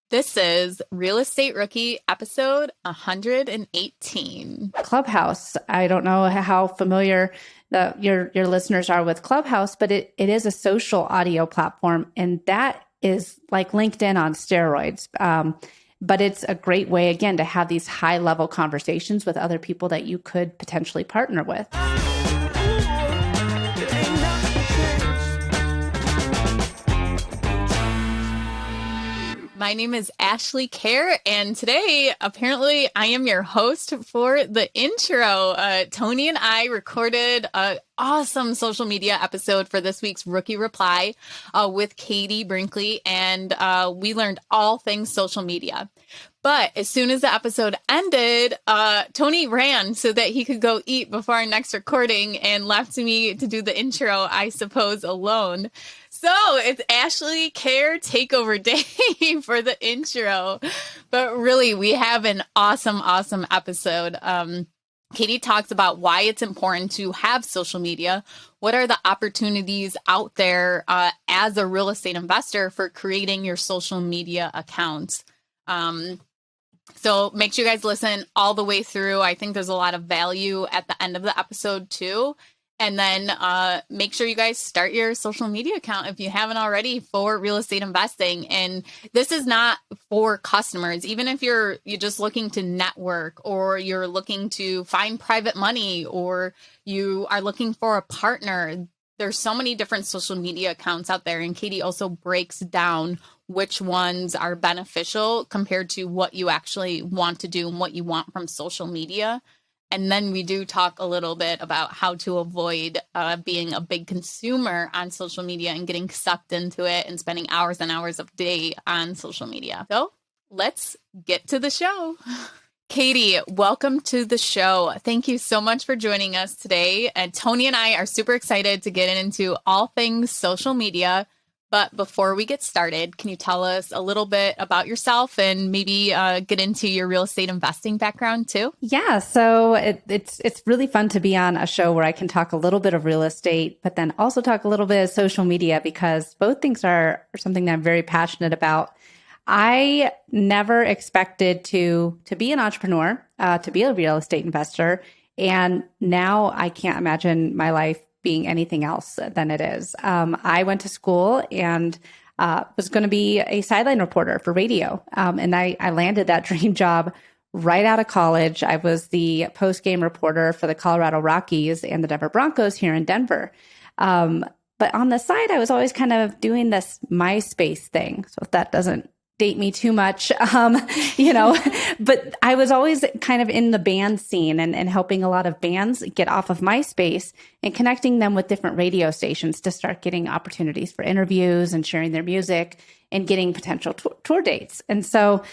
This is Real Estate Rookie episode 118. Clubhouse. I don't know how familiar your listeners are with Clubhouse, but it is a social audio platform, and that is like LinkedIn on steroids. But it's a great way, again, to have these high level conversations with other people that you could potentially partner with. My name is Ashley Kerr, and today, apparently, I am your host for the intro. Tony and I recorded an awesome social media episode for this week's Rookie Reply with Katie Brinkley, and we learned all things social media. But as soon as the episode ended, Tony ran so that he could go eat before our next recording and left me to do the intro, I suppose, alone. So it's Ashley Kerr takeover day for the intro. But really, we have an awesome episode. Katie talks about why it's important to have social media. What are the opportunities out there as a real estate investor for creating your social media accounts? So make sure you guys listen all the way through. I think there's a lot of value at the end of the episode too. And then make sure you guys start your social media account if you haven't already for real estate investing. And this is not for customers. Even if you're just looking to network, or you're looking to find private money, or you are looking for a partner, there's so many different social media accounts out there. And Katie also breaks down which ones are beneficial compared to what you actually want to do and what you want from social media. And then we do talk a little bit about how to avoid being a big consumer on social media and getting sucked into it and spending hours and hours of day on social media. So let's get to the show. Katie, welcome to the show. Thank you so much for joining us today. And Tony and I are super excited to get into all things social media. But before we get started, can you tell us a little bit about yourself and maybe get into your real estate investing background too? Yeah, so it's really fun to be on a show where I can talk a little bit of real estate, but then also talk a little bit of social media, because both things are something that I'm very passionate about. I never expected to be an entrepreneur, to be a real estate investor, and now I can't imagine my life being anything else than it is. I went to school and was going to be a sideline reporter for radio. And I landed that dream job right out of college. I was the post-game reporter for the Colorado Rockies and the Denver Broncos here in Denver. But on the side, I was always kind of doing this Myspace thing. So if that doesn't date me too much, but I was always kind of in the band scene and helping a lot of bands get off of MySpace and connecting them with different radio stations to start getting opportunities for interviews and sharing their music and getting potential tour dates. And so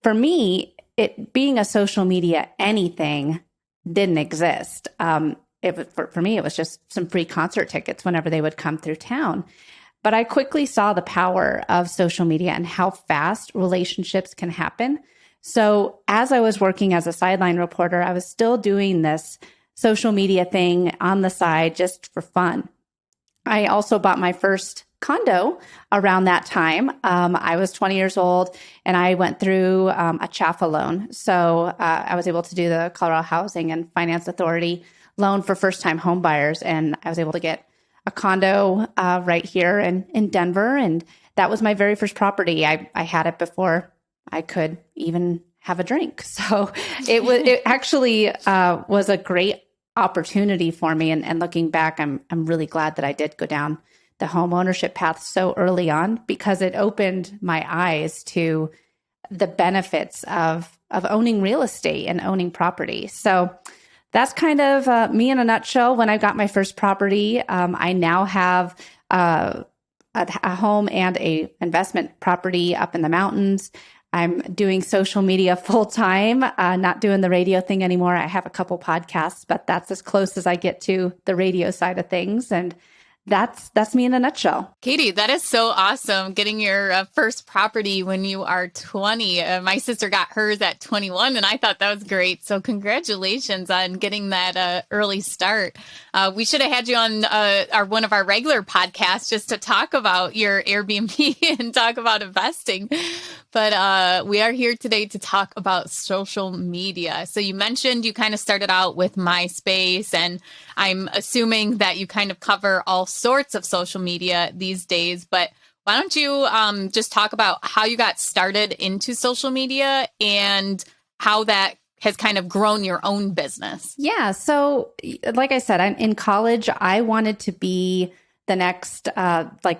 for me, it being a social media anything didn't exist. For me, it was just some free concert tickets whenever they would come through town. But I quickly saw the power of social media and how fast relationships can happen. So as I was working as a sideline reporter, I was still doing this social media thing on the side just for fun. I also bought my first condo around that time. I was 20 years old and I went through a CHFA loan. So I was able to do the Colorado Housing and Finance Authority loan for first-time home buyers. And I was able to get a condo right here in Denver. And that was my very first property. I had it before I could even have a drink. So it actually was a great opportunity for me. And looking back, I'm really glad that I did go down the home ownership path so early on, because it opened my eyes to the benefits of owning real estate and owning property. So that's kind of me in a nutshell. When I got my first property, I now have a home and a investment property up in the mountains. I'm doing social media full time, not doing the radio thing anymore. I have a couple podcasts, but that's as close as I get to the radio side of things. And that's me in a nutshell. Katie, that is so awesome. Getting your first property when you are 20. My sister got hers at 21, and I thought that was great. So congratulations on getting that early start. We should have had you on one of our regular podcasts just to talk about your Airbnb and talk about investing. But we are here today to talk about social media. So you mentioned you kind of started out with MySpace, and I'm assuming that you kind of cover all sorts of social media these days. But why don't you just talk about how you got started into social media and how that has kind of grown your own business? Yeah. So, like I said, I'm in college. I wanted to be the next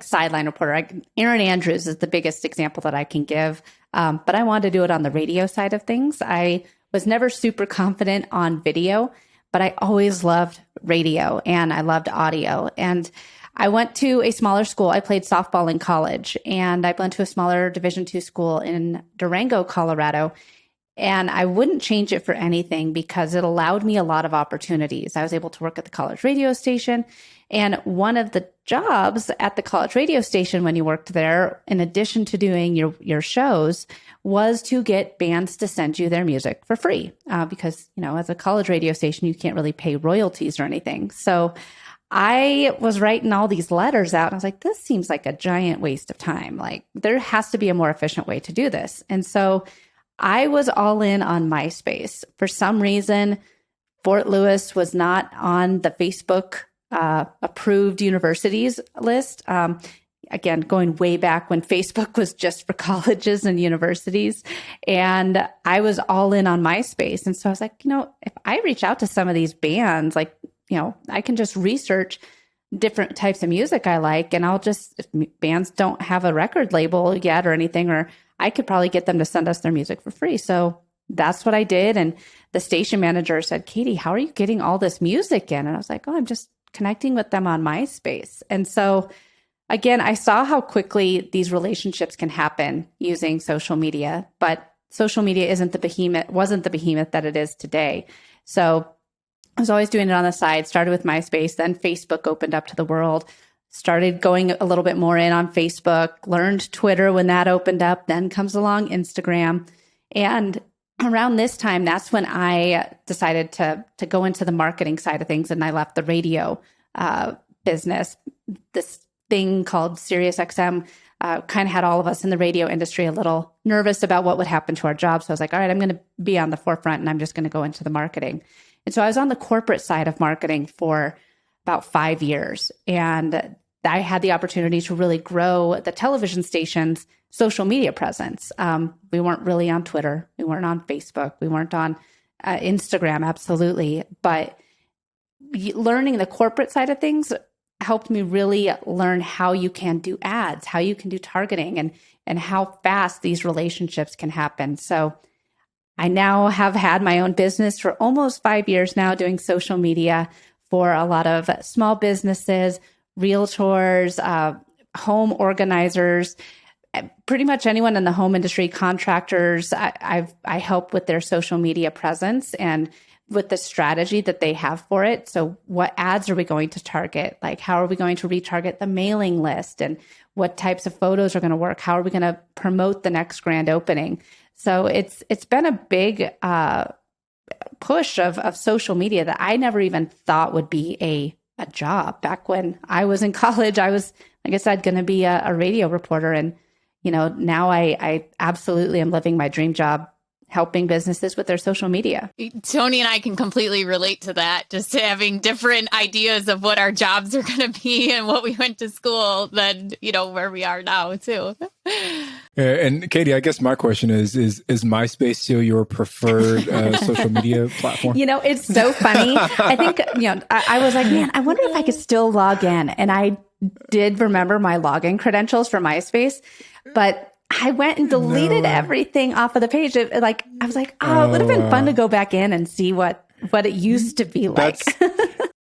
sideline reporter. Aaron Andrews is the biggest example that I can give. But I wanted to do it on the radio side of things. I was never super confident on video, but I always loved radio and I loved audio. And I went to a smaller school. I played softball in college, and I went to a smaller Division II school in Durango, Colorado. And I wouldn't change it for anything because it allowed me a lot of opportunities. I was able to work at the college radio station. And one of the jobs at the college radio station when you worked there, in addition to doing your shows, was to get bands to send you their music for free. Because, as a college radio station, you can't really pay royalties or anything. So I was writing all these letters out, and I was like, this seems like a giant waste of time. Like, there has to be a more efficient way to do this. And so I was all in on MySpace. For some reason, Fort Lewis was not on the Facebook approved universities list. Again, going way back when Facebook was just for colleges and universities. And I was all in on MySpace. And so I was like, if I reach out to some of these bands, I can just research different types of music I like. And if bands don't have a record label yet or anything, or I could probably get them to send us their music for free. So that's what I did. And the station manager said, Katie, how are you getting all this music in? And I was like, I'm just connecting with them on MySpace. And so again, I saw how quickly these relationships can happen using social media, but social media wasn't the behemoth that it is today. So I was always doing it on the side, started with MySpace, then Facebook opened up to the world, started going a little bit more in on Facebook, learned Twitter when that opened up, then comes along Instagram. And around this time, that's when I decided to go into the marketing side of things, and I left the radio business. This thing called SiriusXM kind of had all of us in the radio industry a little nervous about what would happen to our jobs. So I was like, all right, I'm going to be on the forefront, and I'm just going to go into the marketing. And so I was on the corporate side of marketing for about 5 years. And I had the opportunity to really grow the television station's social media presence. We weren't really on Twitter. We weren't on Facebook. We weren't on Instagram, absolutely. But learning the corporate side of things helped me really learn how you can do ads, how you can do targeting, and how fast these relationships can happen. So I now have had my own business for almost 5 years now, doing social media for a lot of small businesses, realtors, home organizers, pretty much anyone in the home industry, contractors. I help with their social media presence and with the strategy that they have for it. So what ads are we going to target? Like, how are we going to retarget the mailing list? And what types of photos are going to work? How are we going to promote the next grand opening? So it's been a big push of social media that I never even thought would be a job. Back when I was in college, I was, like I said, going to be a radio reporter. And, now I absolutely am living my dream job, helping businesses with their social media. Tony and I can completely relate to that, just having different ideas of what our jobs are going to be and what we went to school than, where we are now too. And Katie, I guess my question is MySpace still your preferred social media platform? It's so funny. I think, I was like, man, I wonder if I could still log in. And I did remember my login credentials for MySpace, but I went and deleted everything off of the page. I was like, it would have been fun to go back in and see what it used to be like.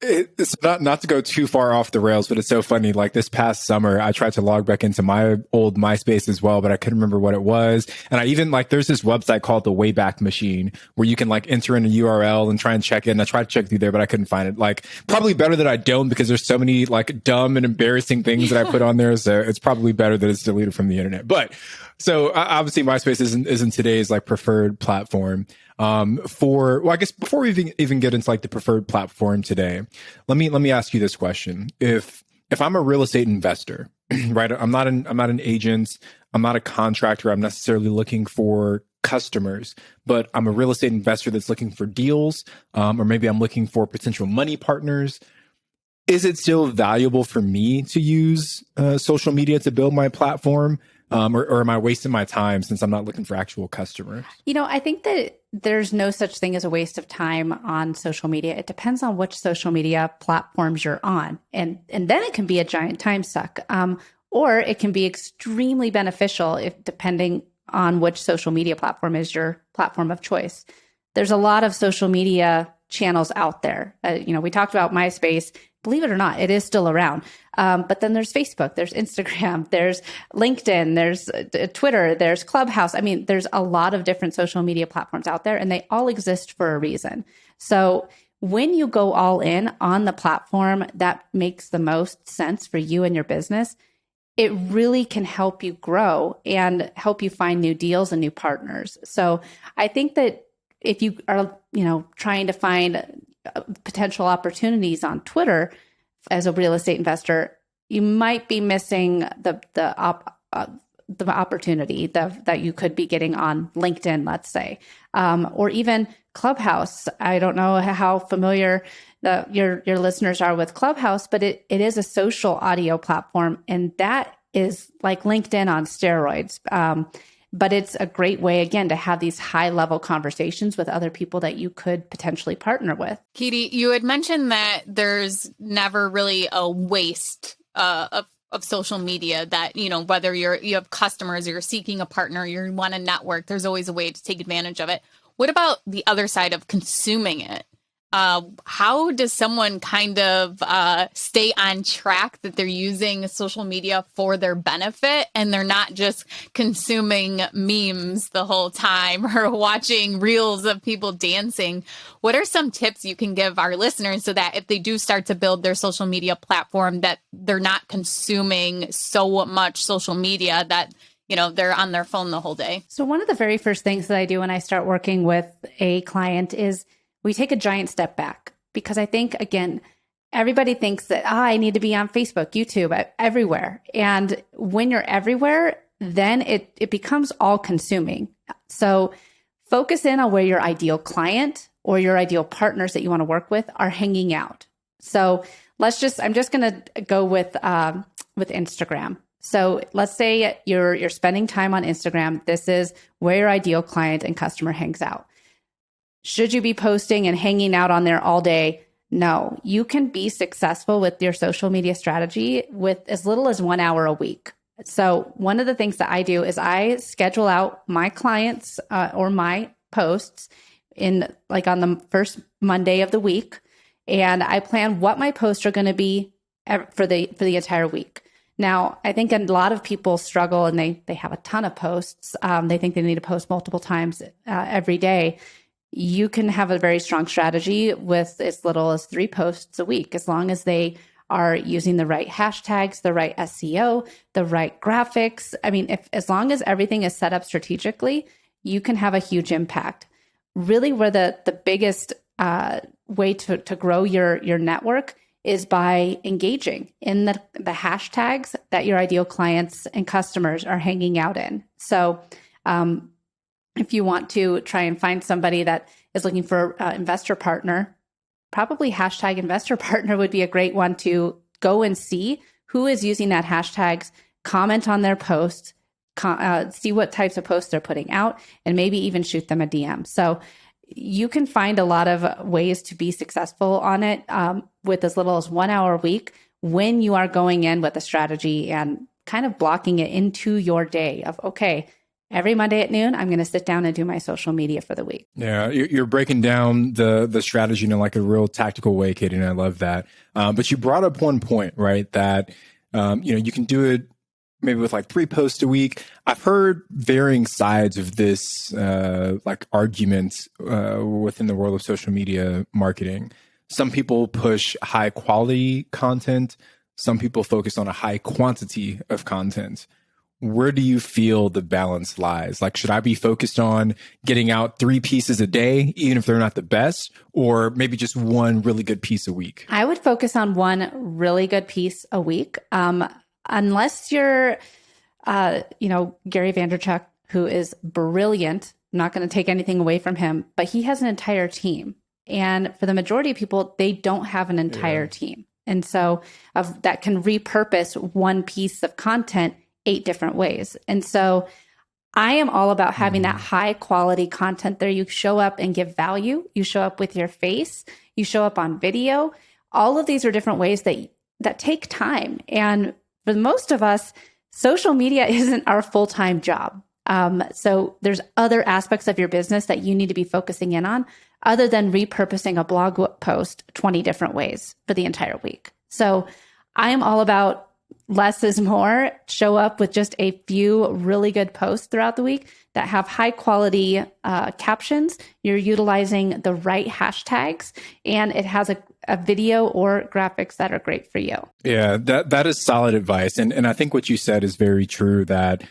It's not to go too far off the rails, but it's so funny. Like this past summer, I tried to log back into my old MySpace as well, but I couldn't remember what it was. And I even there's this website called the Wayback Machine where you can enter in a URL and try and check in. I tried to check through there, but I couldn't find it. Probably better that I don't, because there's so many dumb and embarrassing things that I put on there. So it's probably better that it's deleted from the internet. But so obviously MySpace isn't today's preferred platform. I guess before we even get into the preferred platform today, let me ask you this question. If I'm a real estate investor, right? I'm not an agent. I'm not a contractor. I'm necessarily looking for customers, but I'm a real estate investor that's looking for deals, or maybe I'm looking for potential money partners. Is it still valuable for me to use social media to build my platform? Or am I wasting my time since I'm not looking for actual customers? I think that there's no such thing as a waste of time on social media. It depends on which social media platforms you're on. And then it can be a giant time suck. Or it can be extremely beneficial if depending on which social media platform is your platform of choice. There's a lot of social media channels out there. We talked about Myspace. Believe it or not, it is still around. But then there's Facebook, there's Instagram, there's LinkedIn, there's Twitter, there's Clubhouse. I mean, there's a lot of different social media platforms out there, and they all exist for a reason. So when you go all in on the platform that makes the most sense for you and your business, it really can help you grow and help you find new deals and new partners. So I think that if you are, trying to find potential opportunities on Twitter as a real estate investor, you might be missing the opportunity that you could be getting on LinkedIn, let's say, or even Clubhouse. I don't know how familiar your listeners are with Clubhouse, but it is a social audio platform, and that is like LinkedIn on steroids. But it's a great way, again, to have these high-level conversations with other people that you could potentially partner with. Katie, you had mentioned that there's never really a waste of social media, that, whether you have customers or you're seeking a partner, you want to network, there's always a way to take advantage of it. What about the other side of consuming it? How does someone kind of stay on track that they're using social media for their benefit and they're not just consuming memes the whole time or watching reels of people dancing? What are some tips you can give our listeners so that if they do start to build their social media platform, that they're not consuming so much social media that they're on their phone the whole day? So one of the very first things that I do when I start working with a client is we take a giant step back, because I think, again, everybody thinks that I need to be on Facebook, YouTube, everywhere. And when you're everywhere, then it becomes all consuming. So focus in on where your ideal client or your ideal partners that you want to work with are hanging out. So I'm just going to go with Instagram. So let's say you're spending time on Instagram. This is where your ideal client and customer hangs out. Should you be posting and hanging out on there all day? No, you can be successful with your social media strategy with as little as 1 hour a week. So one of the things that I do is I schedule out my clients or my posts on the first Monday of the week, and I plan what my posts are going to be for the entire week. Now, I think a lot of people struggle and they have a ton of posts. They think they need to post multiple times every day. You can have a very strong strategy with as little as 3 posts a week, as long as they are using the right hashtags, the right SEO, the right graphics. I mean, as long as everything is set up strategically, you can have a huge impact. Really, where the biggest way to grow your network is by engaging in the hashtags that your ideal clients and customers are hanging out in. So, if you want to try and find somebody that is looking for an investor partner, probably hashtag investor partner would be a great one to go and see who is using that hashtags, comment on their posts, see what types of posts they're putting out, and maybe even shoot them a DM. So you can find a lot of ways to be successful on it with as little as 1 hour a week when you are going in with a strategy and kind of blocking it into your day of, okay, every Monday at noon, I'm going to sit down and do my social media for the week. Yeah, you're breaking down the strategy in like a real tactical way, Katie, and I love that. But you brought up one point, right? That you can do it maybe with like 3 posts a week. I've heard varying sides of this like argument within the world of social media marketing. Some people push high quality content. Some people focus on a high quantity of content. Where do you feel the balance lies? Like, should I be focused on getting out 3 pieces a day, even if they're not the best, or maybe just 1 really good piece a week? I would focus on 1 really good piece a week. Unless you're Gary Vaynerchuk, who is brilliant. I'm not going to take anything away from him, but he has an entire team. And for the majority of people, they don't have an entire team. And so that can repurpose one piece of content 8 different ways. And so I am all about having that high quality content there. You show up and give value. You show up with your face. You show up on video. All of these are different ways that take time. And for most of us, social media isn't our full-time job. So there's other aspects of your business that you need to be focusing in on other than repurposing a blog post 20 different ways for the entire week. So I am all about less is more. Show up with just a few really good posts throughout the week that have high quality captions. You're utilizing the right hashtags, and it has a video or graphics that are great for you. Yeah, that is solid advice. And I think what you said is very true, that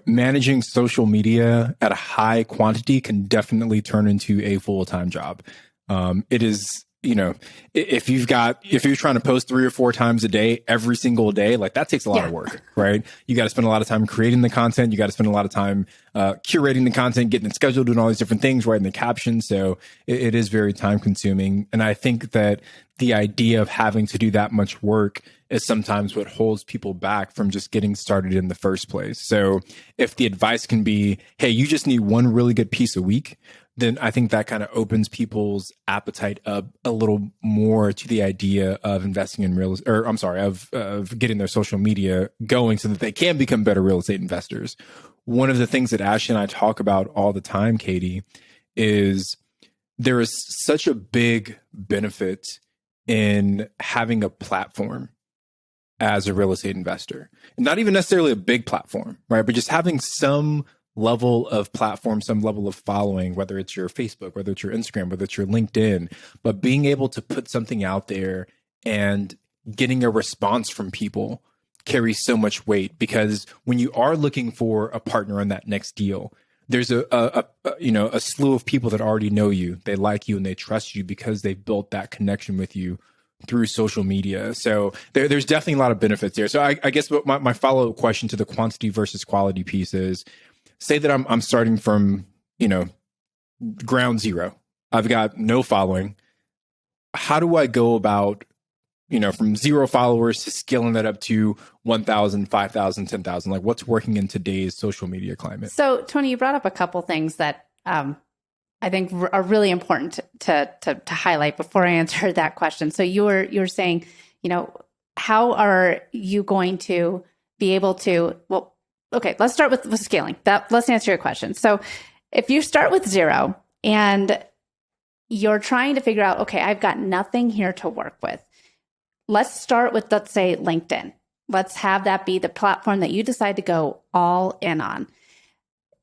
managing social media at a high quantity can definitely turn into a full-time job. It is, if you're trying to post 3 or 4 times a day, every single day, like that takes a lot of work, right? You got to spend a lot of time creating the content. You got to spend a lot of time curating the content, getting it scheduled, doing all these different things, writing the captions. So it is very time consuming. And I think that the idea of having to do that much work is sometimes what holds people back from just getting started in the first place. So if the advice can be, hey, you just need one really good piece a week, then I think that kind of opens people's appetite up a little more to the idea of investing in of getting their social media going so that they can become better real estate investors. One of the things that Ashley and I talk about all the time, Katie, is there is such a big benefit in having a platform as a real estate investor. Not even necessarily a big platform, right? But just having some level of platform, some level of following, whether it's your Facebook, whether it's your Instagram, whether it's your LinkedIn, but being able to put something out there and getting a response from people carries so much weight, because when you are looking for a partner on that next deal, there's a slew of people that already know you, they like you, and they trust you because they've built that connection with you through social media. So there's definitely a lot of benefits there. So I guess what my follow-up question to the quantity versus quality piece is, say that I'm starting from, ground zero. I've got no following. How do I go about, from 0 followers to scaling that up to 1,000, 5,000, 10,000? Like, what's working in today's social media climate? So, Tony, you brought up a couple things that I think are really important to highlight before I answer that question. So you were saying, how are you going to be able to, okay, let's start with scaling. Let's answer your question. So if you start with 0 and you're trying to figure out, okay, I've got nothing here to work with. Let's start with, let's say, LinkedIn. Let's have that be the platform that you decide to go all in on.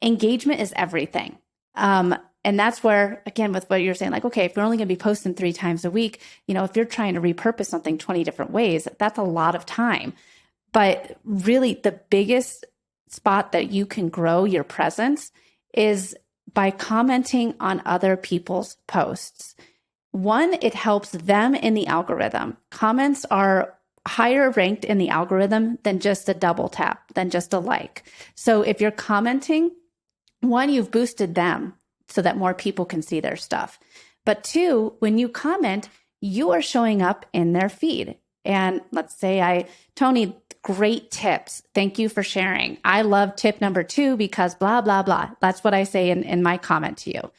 Engagement is everything. And that's where, again, with what you're saying, like, okay, if you're only going to be posting 3 times a week, if you're trying to repurpose something 20 different ways, that's a lot of time. But really, the biggest spot that you can grow your presence is by commenting on other people's posts. One, it helps them in the algorithm. Comments are higher ranked in the algorithm than just a double tap, than just a like. So if you're commenting, one, you've boosted them so that more people can see their stuff. But 2, when you comment, you are showing up in their feed. And let's say Tony, great tips. Thank you for sharing. I love tip number 2 because blah, blah, blah. That's what I say in my comment to you.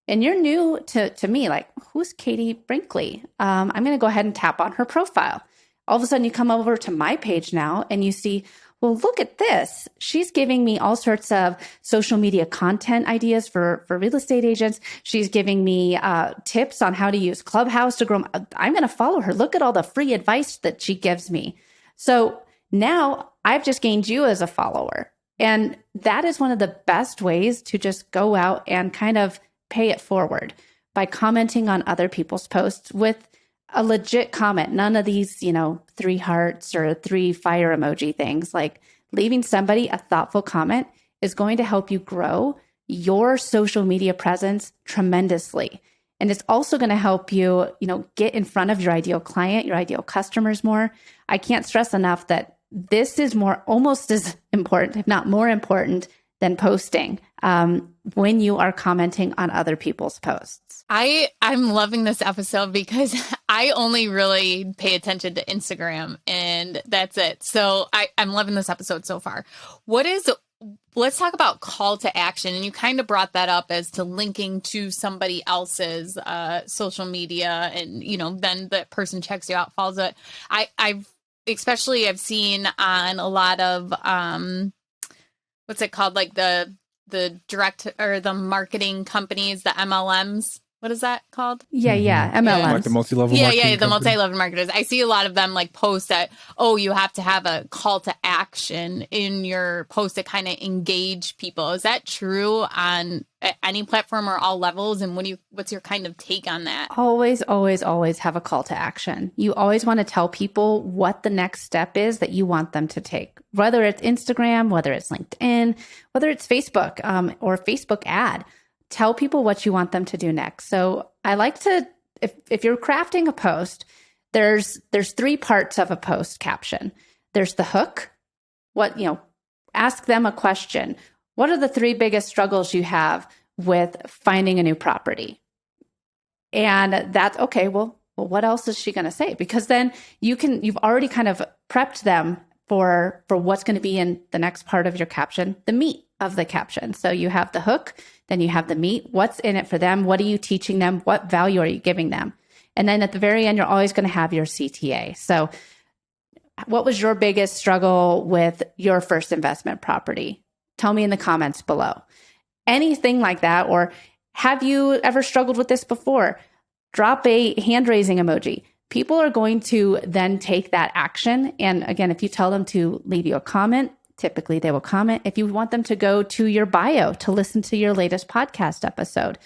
And you're new to me, like, who's Katie Brinkley? I'm going to go ahead and tap on her profile. All of a sudden you come over to my page now and you see, well, look at this. She's giving me all sorts of social media content ideas for real estate agents. She's giving me tips on how to use Clubhouse to grow. I'm going to follow her. Look at all the free advice that she gives me. So now I've just gained you as a follower. And that is one of the best ways to just go out and kind of pay it forward by commenting on other people's posts with a legit comment. None of these, 3 hearts or 3 fire emoji things. Like, leaving somebody a thoughtful comment is going to help you grow your social media presence tremendously. And it's also going to help you, get in front of your ideal client, your ideal customers more. I can't stress enough that this is almost as important, if not more important, than posting when you are commenting on other people's posts. I'm loving this episode because I only really pay attention to Instagram and that's it. So I'm loving this episode so far. Let's talk about call to action. And you kind of brought that up as to linking to somebody else's social media and, then the person checks you out, follows it. I've seen on a lot of, what's it called? Like the direct or the marketing companies, the MLMs. What is that called? Yeah. MLMs. Like the multi-level the company. multi-level marketers. I see a lot of them like post that, you have to have a call to action in your post to kind of engage people. Is that true on any platform or all levels? And what's your kind of take on that? Always, always, always have a call to action. You always want to tell people what the next step is that you want them to take, whether it's Instagram, whether it's LinkedIn, whether it's Facebook or Facebook ad. Tell people what you want them to do next. So I like to, if you're crafting a post, there's 3 parts of a post caption. There's the hook. Ask them a question. What are the 3 biggest struggles you have with finding a new property? And that's okay. Well, what else is she going to say? Because then you've already kind of prepped them for what's going to be in the next part of your caption, the meat of the caption. So you have the hook, then you have the meat. What's in it for them? What are you teaching them? What value are you giving them? And then at the very end, you're always going to have your CTA. So what was your biggest struggle with your first investment property? Tell me in the comments below. Anything like that, or have you ever struggled with this before? Drop a hand raising emoji. People are going to then take that action. And again, if you tell them to leave you a comment, typically they will comment. If you want them to go to your bio to listen to your latest podcast episode,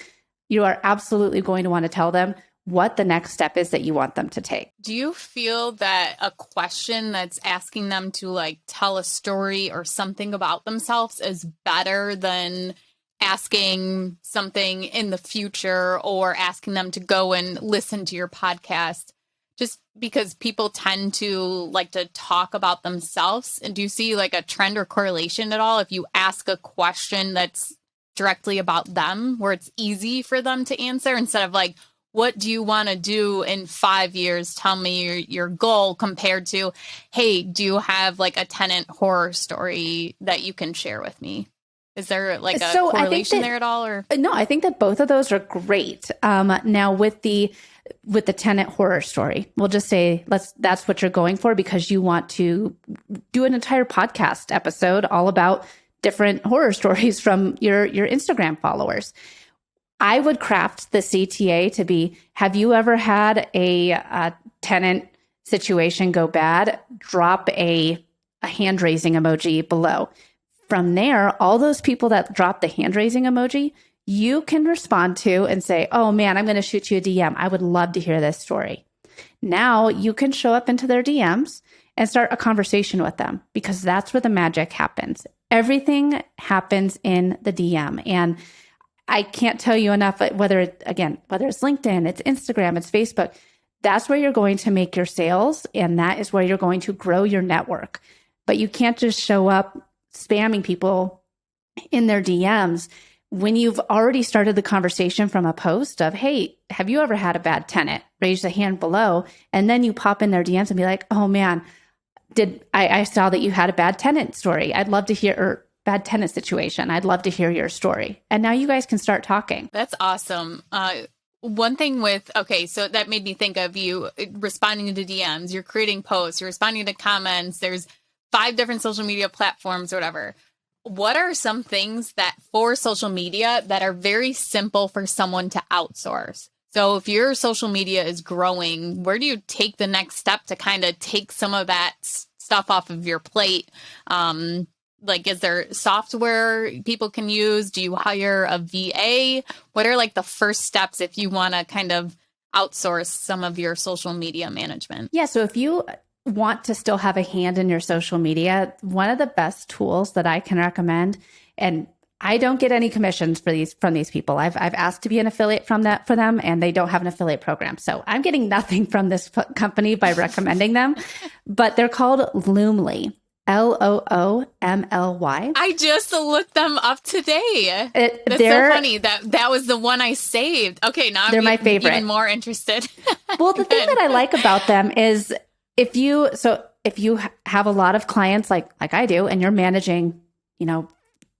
you are absolutely going to want to tell them what the next step is that you want them to take. Do you feel that a question that's asking them to like tell a story or something about themselves is better than asking something in the future or asking them to go and listen to your podcast? Just because people tend to like to talk about themselves. And do you see like a trend or correlation at all if you ask a question that's directly about them, where it's easy for them to answer instead of like, what do you want to do in 5 years? Tell me your goal, compared to, hey, do you have like a tenant horror story that you can share with me? Is there like a correlation there at all? Or no, I think that both of those are great. Now with the tenant horror story, we'll just say that's what you're going for because you want to do an entire podcast episode all about different horror stories from your Instagram followers. I would craft the CTA to be, have you ever had a tenant situation go bad? Drop a hand raising emoji below. From there, all those people that drop the hand raising emoji, you can respond to and say, oh man, I'm going to shoot you a DM. I would love to hear this story. Now you can show up into their DMs and start a conversation with them because that's where the magic happens. Everything happens in the DM. And I can't tell you enough, whether it's LinkedIn, it's Instagram, it's Facebook, that's where you're going to make your sales. And that is where you're going to grow your network. But you can't just show up spamming people in their DMs when you've already started the conversation from a post of, hey, have you ever had a bad tenant? Raise the hand below. And then you pop in their DMs and be like, oh man, I saw that you had a bad tenant story. I'd love to hear, or bad tenant situation. I'd love to hear your story. And now you guys can start talking. That's awesome. One thing so that made me think of you responding to DMs, you're creating posts, you're responding to comments. There's 5 different social media platforms or whatever. What are some things that for social media that are very simple for someone to outsource? So if your social media is growing, where do you take the next step to kind of take some of that stuff off of your plate? Like, is there software people can use? Do you hire a VA? What are like the first steps if you want to kind of outsource some of your social media management? Yeah. So if you want to still have a hand in your social media, one of the best tools that I can recommend, and I don't get any commissions from these people. I've asked to be an affiliate for them, and they don't have an affiliate program. So I'm getting nothing from this company by recommending them. But they're called Loomly, Loomly. I just looked them up today. That's so funny. That was the one I saved. Okay, now they're my favorite. Even more interested. Well, the thing that I like about them is if you have a lot of clients like I do, and you're managing,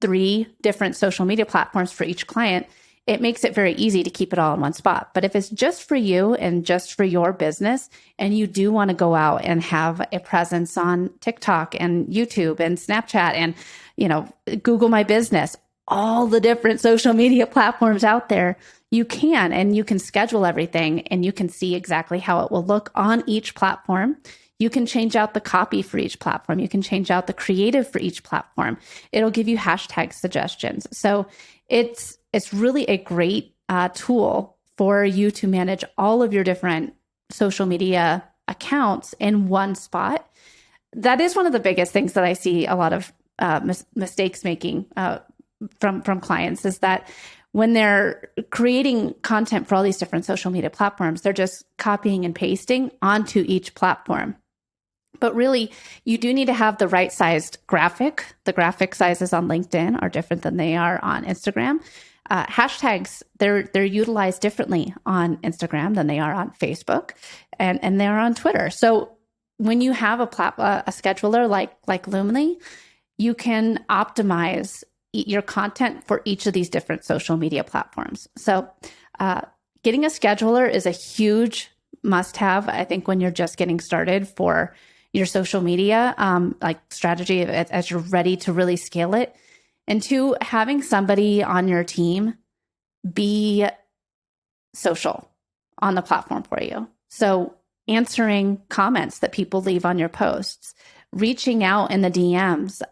3 different social media platforms for each client, it makes it very easy to keep it all in one spot. But if it's just for you and just for your business, and you do want to go out and have a presence on TikTok and YouTube and Snapchat and, Google My Business, all the different social media platforms out there, you can, and you can schedule everything, and you can see exactly how it will look on each platform. You can change out the copy for each platform. You can change out the creative for each platform. It'll give you hashtag suggestions. So it's really a great tool for you to manage all of your different social media accounts in one spot. That is one of the biggest things that I see a lot of mistakes making from clients, is that when they're creating content for all these different social media platforms, they're just copying and pasting onto each platform. But really, you do need to have the right sized graphic. The graphic sizes on LinkedIn are different than they are on Instagram. Hashtags, they're utilized differently on Instagram than they are on Facebook, and they're on Twitter. So when you have a scheduler like Loomly, you can optimize your content for each of these different social media platforms. So getting a scheduler is a huge must-have, I think, when you're just getting started for your social media strategy as you're ready to really scale it. And 2, having somebody on your team be social on the platform for you. So answering comments that people leave on your posts, reaching out in the DMs,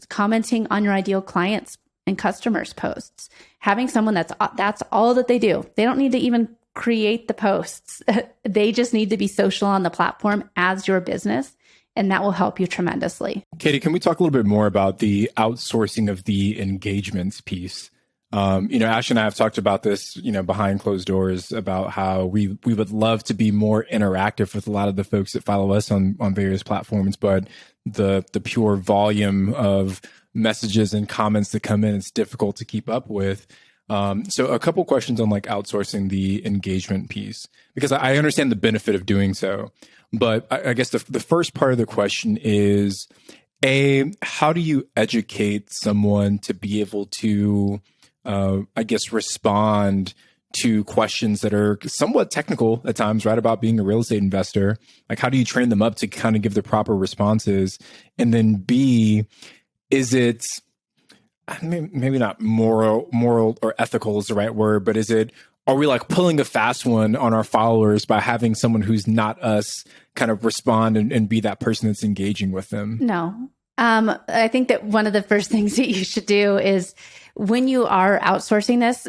commenting on your ideal clients' and customers' posts, having someone that's all that they do. They don't need to even create the posts. They just need to be social on the platform as your business, and that will help you tremendously. Katie, can we talk a little bit more about the outsourcing of the engagements piece? Ash and I have talked about this, behind closed doors, about how we would love to be more interactive with a lot of the folks that follow us on various platforms, but the pure volume of messages and comments that come in, it's difficult to keep up with. So a couple questions on outsourcing the engagement piece, because I understand the benefit of doing so. But I guess the first part of the question is, how do you educate someone to be able to, respond to questions that are somewhat technical at times, right, about being a real estate investor? Like, how do you train them up to kind of give the proper responses? And then B, is it, maybe not moral or ethical is the right word, but are we pulling a fast one on our followers by having someone who's not us kind of respond and be that person that's engaging with them? No. I think that one of the first things that you should do is, when you are outsourcing this,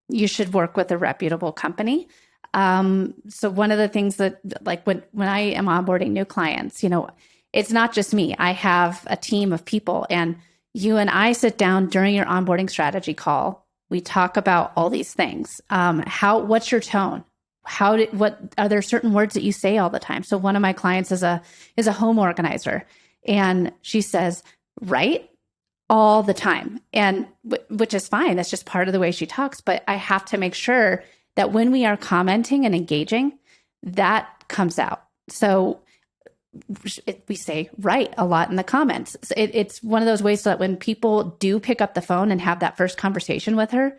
you should work with a reputable company. So one of the things that, when I am onboarding new clients, it's not just me. I have a team of people, and you and I sit down during your onboarding strategy call. We talk about all these things. What's your tone? What are there certain words that you say all the time? So one of my clients is a home organizer, and she says, right, all the time. And which is fine. That's just part of the way she talks. But I have to make sure that when we are commenting and engaging, that comes out. So we say right a lot in the comments. It's one of those ways so that when people do pick up the phone and have that first conversation with her,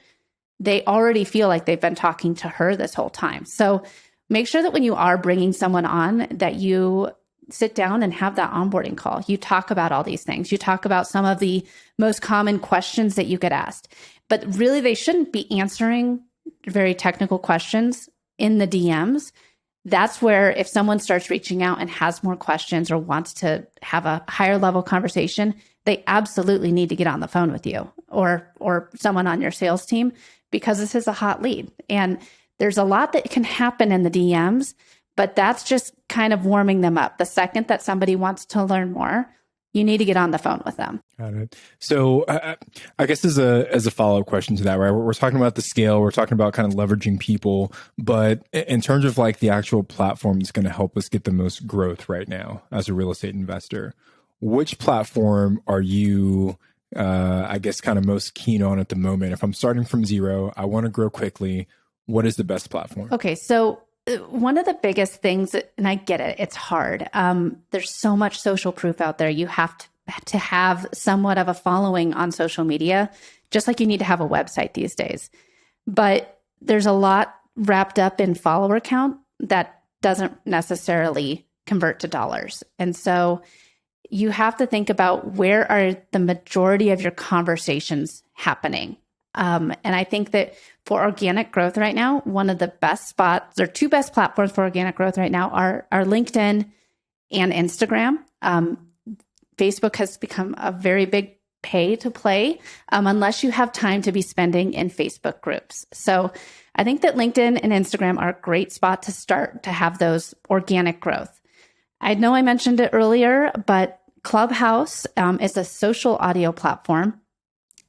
they already feel like they've been talking to her this whole time. So make sure that when you are bringing someone on, that you sit down and have that onboarding call. You talk about all these things. You talk about some of the most common questions that you get asked, but really they shouldn't be answering very technical questions in the DMs. That's where, if someone starts reaching out and has more questions or wants to have a higher level conversation, they absolutely need to get on the phone with you or someone on your sales team, because this is a hot lead. And there's a lot that can happen in the DMs, but that's just kind of warming them up. The second that somebody wants to learn more, you need to get on the phone with them. Got it. So I guess as a follow-up question to that, right? We're talking about the scale, we're talking about kind of leveraging people, but in terms of like the actual platform that's going to help us get the most growth right now as a real estate investor, which platform are you, I guess, kind of most keen on at the moment? If I'm starting from zero, I want to grow quickly, what is the best platform? Okay, so one of the biggest things, and I get it, it's hard. There's so much social proof out there. You have to have somewhat of a following on social media, just like you need to have a website these days. But there's a lot wrapped up in follower count that doesn't necessarily convert to dollars. And so you have to think about where are the majority of your conversations happening. And I think that for organic growth right now, one of the best spots or two best platforms for organic growth right now are LinkedIn and Instagram. Facebook has become a very big pay to play unless you have time to be spending in Facebook groups. So I think that LinkedIn and Instagram are a great spot to start to have those organic growth. I know I mentioned it earlier, but Clubhouse is a social audio platform.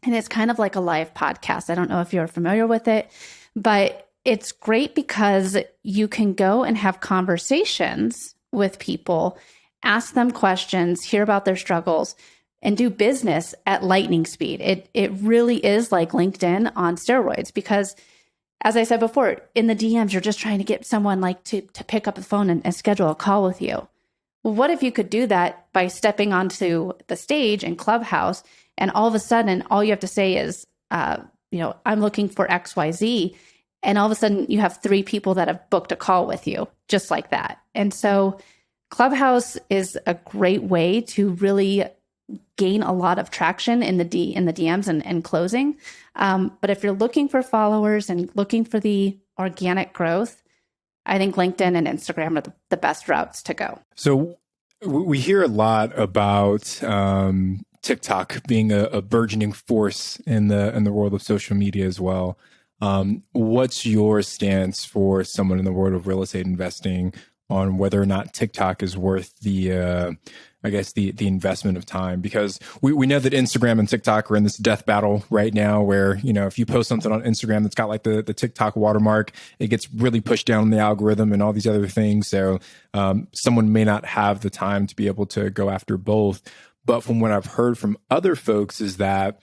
And it's kind of like a live podcast. I don't know if you're familiar with it, but it's great because you can go and have conversations with people, ask them questions, hear about their struggles, and do business at lightning speed. It really is like LinkedIn on steroids because, as I said before, in the DMs, you're just trying to get someone like to pick up the phone and schedule a call with you. Well, what if you could do that by stepping onto the stage in Clubhouse, and all of a sudden, all you have to say is, I'm looking for XYZ. And all of a sudden, you have 3 people that have booked a call with you, just like that. And so Clubhouse is a great way to really gain a lot of traction in the DMs and closing. But if you're looking for followers and looking for the organic growth, I think LinkedIn and Instagram are the best routes to go. So we hear a lot about TikTok being a burgeoning force in the world of social media as well. What's your stance for someone in the world of real estate investing on whether or not TikTok is worth the investment of time? Because we know that Instagram and TikTok are in this death battle right now where, if you post something on Instagram that's got like the TikTok watermark, it gets really pushed down in the algorithm and all these other things. So someone may not have the time to be able to go after both. But from what I've heard from other folks is that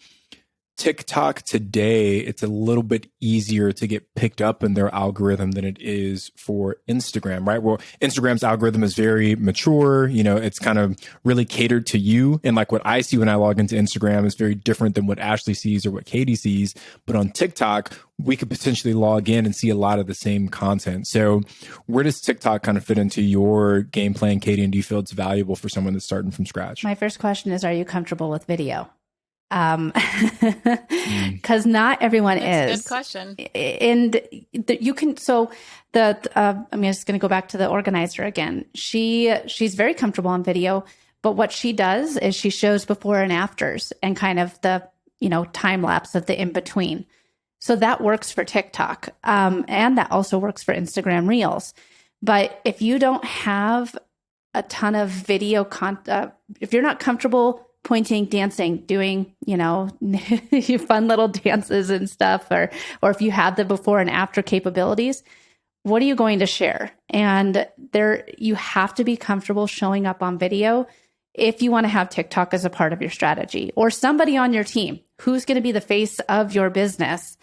TikTok today, it's a little bit easier to get picked up in their algorithm than it is for Instagram, right? Well, Instagram's algorithm is very mature. It's kind of really catered to you. And like what I see when I log into Instagram is very different than what Ashley sees or what Katie sees. But on TikTok, we could potentially log in and see a lot of the same content. So where does TikTok kind of fit into your game plan, Katie? And do you feel it's valuable for someone that's starting from scratch? My first question is, are you comfortable with video? Because not everyone is. Good question. And you can, so I'm just going to go back to the organizer again. She's very comfortable on video, but what she does is she shows before and afters and kind of the, time lapse of the in between. So that works for TikTok. And that also works for Instagram Reels. But if you don't have a ton of video content, if you're not comfortable pointing, dancing, doing, fun little dances and stuff, or if you have the before and after capabilities, what are you going to share? And you have to be comfortable showing up on video if you want to have TikTok as a part of your strategy, or somebody on your team who's going to be the face of your business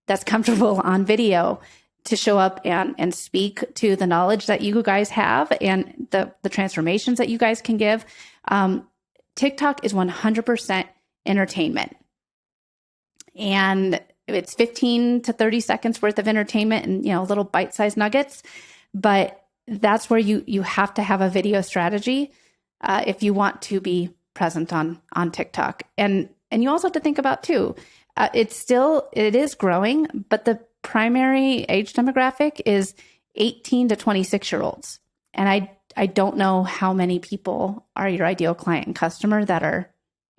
that's comfortable on video to show up and speak to the knowledge that you guys have and the transformations that you guys can give. TikTok is 100% entertainment. And it's 15 to 30 seconds worth of entertainment and, little bite-sized nuggets. But that's where you have to have a video strategy if you want to be present on TikTok. And you also have to think about too, it is growing, but the primary age demographic is 18 to 26-year-olds. And I don't know how many people are your ideal client and customer that are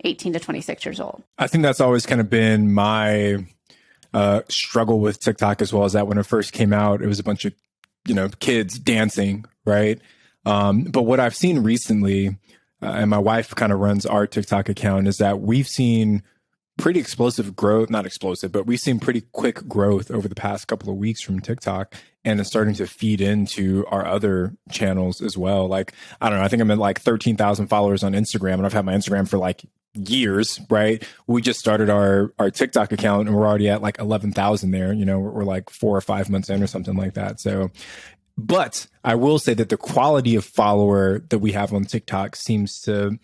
18 to 26 years old. I think that's always kind of been my struggle with TikTok as well, as that when it first came out, it was a bunch of, kids dancing, right? But what I've seen recently, and my wife kind of runs our TikTok account, is that we've seen pretty explosive growth, not explosive, but we've seen pretty quick growth over the past couple of weeks from TikTok, and it's starting to feed into our other channels as well. Like, I don't know, I think I'm at like 13,000 followers on Instagram, and I've had my Instagram for like years, right? We just started our TikTok account and we're already at like 11,000 there. You know, we're like 4 or 5 months in or something like that. So, but I will say that the quality of follower that we have on TikTok seems to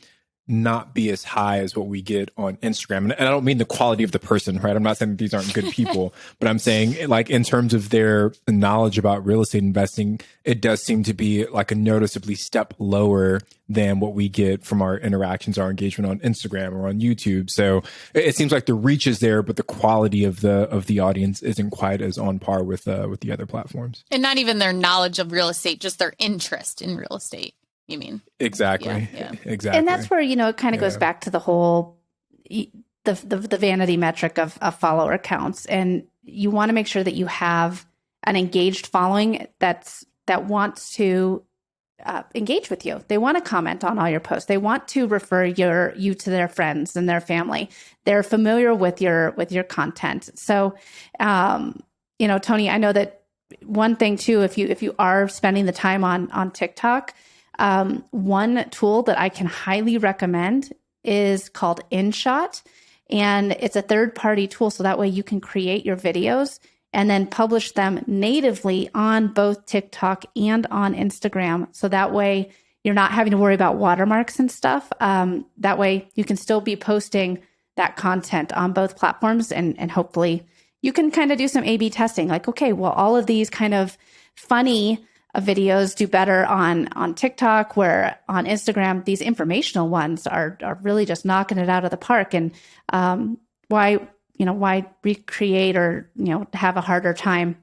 not be as high as what we get on Instagram. And I don't mean the quality of the person, right? I'm not saying that these aren't good people, but I'm saying like in terms of their knowledge about real estate investing, it does seem to be like a noticeably step lower than what we get from our interactions, our engagement on Instagram or on YouTube. So it seems like the reach is there, but the quality of the audience isn't quite as on par with the other platforms. And not even their knowledge of real estate, just their interest in real estate. You mean? Exactly. Yeah. Exactly. And that's where, you know, it kind of goes back to the whole, the vanity metric of follower counts. And you want to make sure that you have an engaged following that wants to engage with you. They want to comment on all your posts. They want to refer you to their friends and their family. They're familiar with your content. So, you know, Tony, I know that one thing too, if you are spending the time on TikTok, one tool that I can highly recommend is called InShot, and it's a third-party tool. So that way you can create your videos and then publish them natively on both TikTok and on Instagram. So that way you're not having to worry about watermarks and stuff. That way you can still be posting that content on both platforms, and hopefully you can kind of do some A/B testing. Like, okay, well, all of these kind of funny videos do better on TikTok, where on Instagram, these informational ones are really just knocking it out of the park. And why recreate or, you know, have a harder time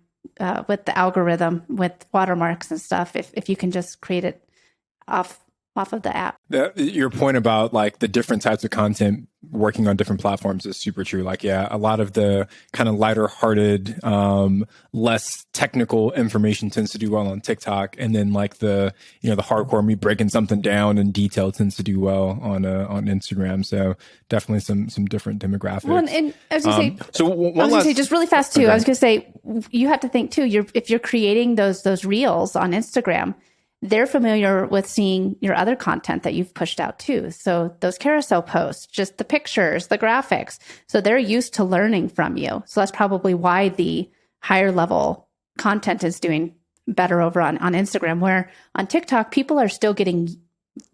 with the algorithm with watermarks and stuff if you can just create it off of the app. Your point about like the different types of content working on different platforms is super true. Like, yeah, a lot of the kind of lighter hearted, less technical information tends to do well on TikTok. And then like the hardcore me breaking something down in detail tends to do well on Instagram. So definitely some different demographics. Well, and as you say, so just really fast too. Okay. I was going to say, you have to think too, if you're creating those reels on Instagram, they're familiar with seeing your other content that you've pushed out too. So those carousel posts, just the pictures, the graphics. So they're used to learning from you. So that's probably why the higher level content is doing better over on Instagram, where on TikTok, people are still getting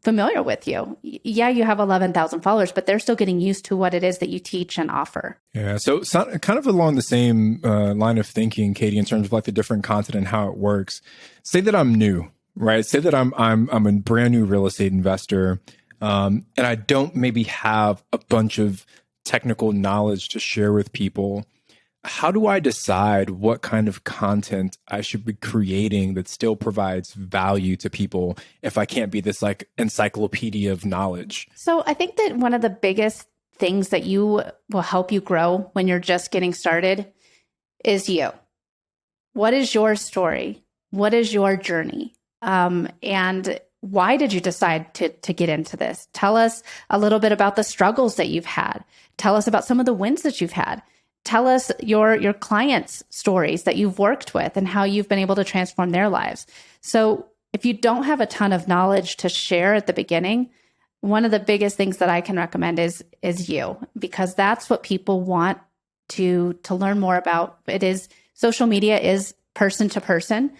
familiar with you. Yeah, you have 11,000 followers, but they're still getting used to what it is that you teach and offer. Yeah. So kind of along the same line of thinking, Katie, in terms of like the different content and how it works. Say that I'm new. Right. Say that I'm a brand new real estate investor, and I don't maybe have a bunch of technical knowledge to share with people. How do I decide what kind of content I should be creating that still provides value to people if I can't be this like encyclopedia of knowledge? So I think that one of the biggest things that will help you grow when you're just getting started is you. What is your story? What is your journey? And why did you decide to get into this? Tell us a little bit about the struggles that you've had. Tell us about some of the wins that you've had. Tell us your clients' stories that you've worked with and how you've been able to transform their lives. So if you don't have a ton of knowledge to share at the beginning, one of the biggest things that I can recommend is you, because that's what people want to learn more about. Social media is person to person.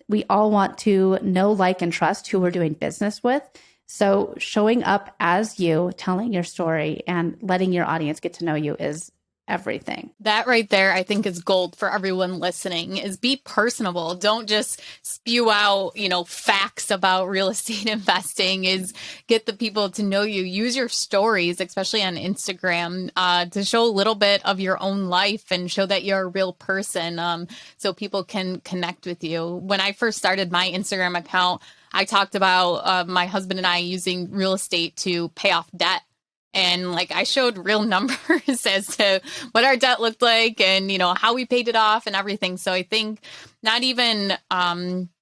We all want to know, like, and trust who we're doing business with. So showing up as you, telling your story, and letting your audience get to know you is everything. That right there, I think, is gold for everyone listening, is be personable. Don't just spew out, facts about real estate investing. Is get the people to know you. Use your stories, especially on Instagram, to show a little bit of your own life and show that you're a real person, so people can connect with you. When I first started my Instagram account, I talked about my husband and I using real estate to pay off debt. And I showed real numbers as to what our debt looked like and, how we paid it off and everything. So I think not even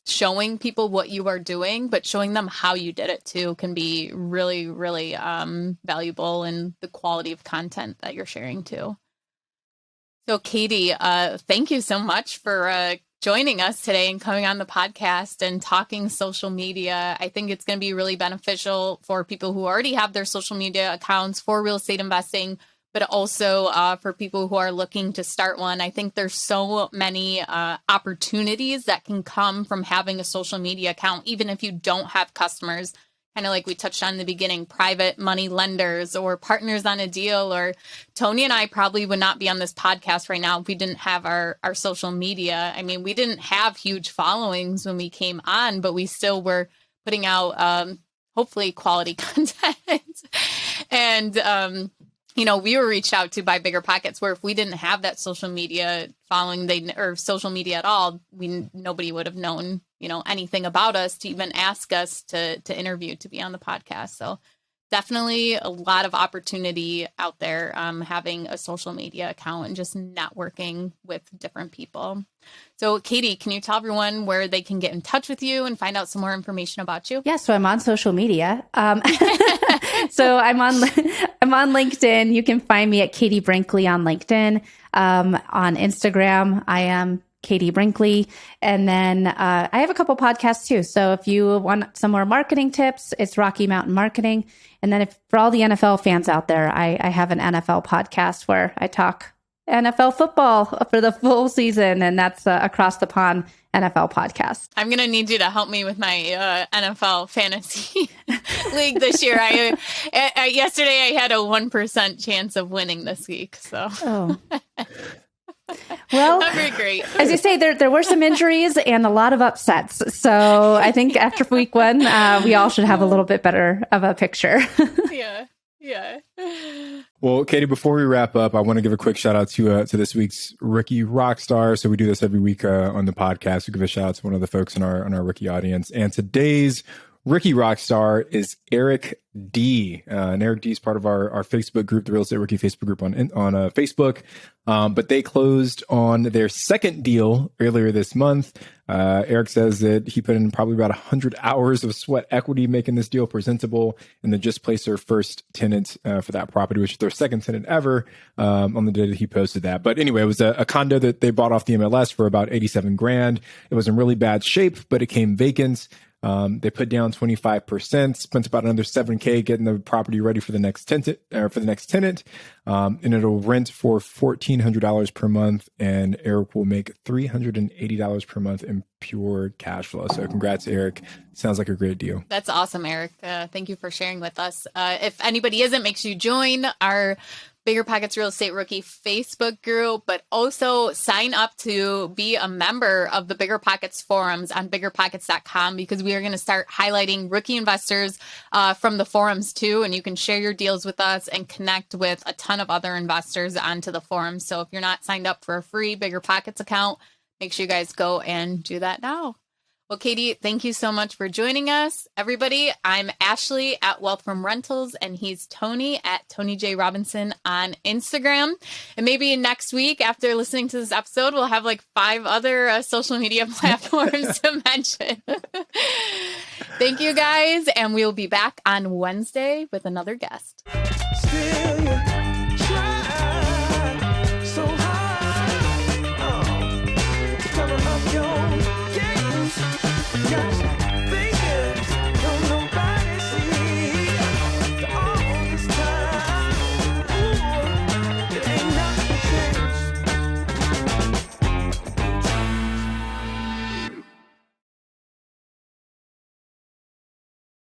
showing people what you are doing, but showing them how you did it too can be really, really valuable in the quality of content that you're sharing too. So Katie, thank you so much for joining us today and coming on the podcast and talking social media. I think it's going to be really beneficial for people who already have their social media accounts for real estate investing, but also for people who are looking to start one. I think there's so many opportunities that can come from having a social media account, even if you don't have customers, kind of like we touched on in the beginning, private money lenders or partners on a deal. Or Tony and I probably would not be on this podcast right now if we didn't have our social media. I mean, we didn't have huge followings when we came on, but we still were putting out hopefully quality content. And we were reached out to by Bigger Pockets, where if we didn't have that social media following, or social media at all, nobody would have known, anything about us to even ask us to interview, to be on the podcast. So definitely a lot of opportunity out there, having a social media account and just networking with different people. So Katie, can you tell everyone where they can get in touch with you and find out some more information about you? Yeah, so I'm on social media. So I'm on LinkedIn. You can find me at Katie Brinkley on LinkedIn. On Instagram, I am Katie Brinkley. And then I have a couple podcasts too. So if you want some more marketing tips, it's Rocky Mountain Marketing. And then for all the NFL fans out there, I have an NFL podcast where I talk NFL football for the full season. And that's Across the Pond NFL podcast. I'm going to need you to help me with my NFL fantasy league this year. Yesterday I had a 1% chance of winning this week. So. Oh. Well, that'd be great. As you say, there were some injuries and a lot of upsets. So I think after week 1, we all should have a little bit better of a picture. Yeah. Well, Katie, before we wrap up, I want to give a quick shout out to this week's rookie Rockstar. So we do this every week on the podcast. We give a shout out to one of the folks in our rookie audience. And today's rookie Rockstar is Eric D. And Eric D is part of our Facebook group, the Real Estate Rookie Facebook group on Facebook. But they closed on their second deal earlier this month. Eric says that he put in probably about 100 hours of sweat equity making this deal presentable, and then just placed their first tenant for that property, which is their second tenant ever, on the day that he posted that. But anyway, it was a condo that they bought off the MLS for about $87,000. It was in really bad shape, but it came vacant. They put down 25%, spent about another $7,000 getting the property ready for the next tenant, and it'll rent for $1,400 per month, and Eric will make $380 per month in pure cash flow. So congrats, Eric. Sounds like a great deal. That's awesome, Eric. Thank you for sharing with us. If anybody isn't, make sure you join our Bigger Pockets Real Estate Rookie Facebook group, but also sign up to be a member of the Bigger Pockets forums on biggerpockets.com, because we are going to start highlighting rookie investors from the forums too. And you can share your deals with us and connect with a ton of other investors onto the forums. So if you're not signed up for a free Bigger Pockets account, make sure you guys go and do that now. Well, Katie, thank you so much for joining us. Everybody, I'm Ashley at Wealth from Rentals, and he's Tony at Tony J. Robinson on Instagram. And maybe next week, after listening to this episode, we'll have like 5 other social media platforms to mention. Thank you, guys, and we'll be back on Wednesday with another guest. Still, yeah.